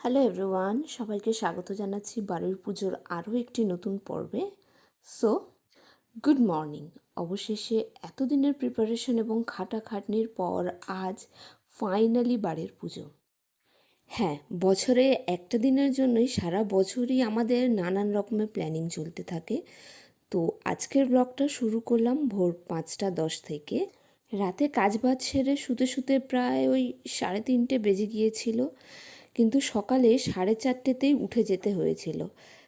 Hello everyone, সবাইকে স্বাগত জানাচ্ছি বাড়ির পুজোর আরও একটি নতুন পর্বে। So good morning. অবশেষে এতদিনের প্রিপারেশন এবং খাটাখাটনির পর আজ ফাইনালি বাড়ির পুজো। হ্যাঁ, বছরে একটা দিনের জন্যই সারা বছরই আমাদের নানান রকমের প্ল্যানিং চলতে থাকে। তো আজকের ব্লগটা শুরু করলাম ভোর 5:10 থেকে। রাতে কাজবাজ সেরে শুতে শুতে প্রায় ওই 3:30 বেজে গিয়েছিল, কিন্তু সকালে 4:30তেই উঠে যেতে হয়েছিল।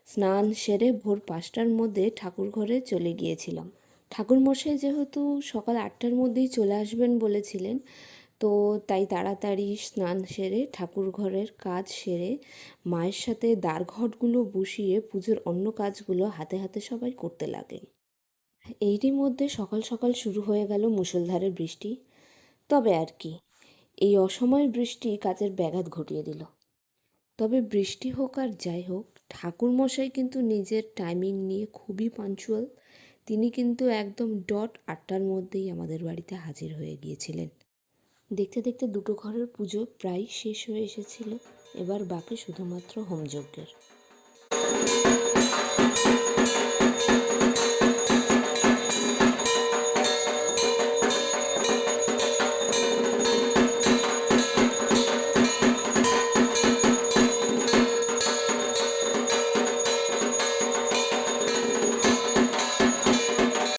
স্নান সেরে ভোর 5টার মধ্যে ঠাকুর ঘরে চলে গিয়েছিলাম। ঠাকুরমশাই যেহেতু সকাল 8টার মধ্যেই চলে আসবেন বলেছিলেন, তো তাই তাড়াতাড়ি স্নান সেরে ঠাকুর ঘরের কাজ সেরে মায়ের সাথে দ্বারঘটগুলো বসিয়ে পুজোর অন্য কাজগুলো হাতে হাতে সবাই করতে লাগলেন। এরই মধ্যে সকাল সকাল শুরু হয়ে গেল মুষলধারে বৃষ্টি। তবে আর কি, এই অসময়ের বৃষ্টি কাজের ব্যাঘাত ঘটিয়ে দিল। তবে বৃষ্টি হোক আর যাই হোক, ঠাকুরমশাই কিন্তু নিজের টাইমিং নিয়ে খুবই পাঞ্চুয়াল। তিনি কিন্তু একদম ডট 8টার মধ্যেই আমাদের বাড়িতে হাজির হয়ে গিয়েছিলেন। দেখতে দেখতে দুটো ঘরের পুজো প্রায় শেষ হয়ে এসেছিল। এবার বাকি শুধুমাত্র হোমযজ্ঞের।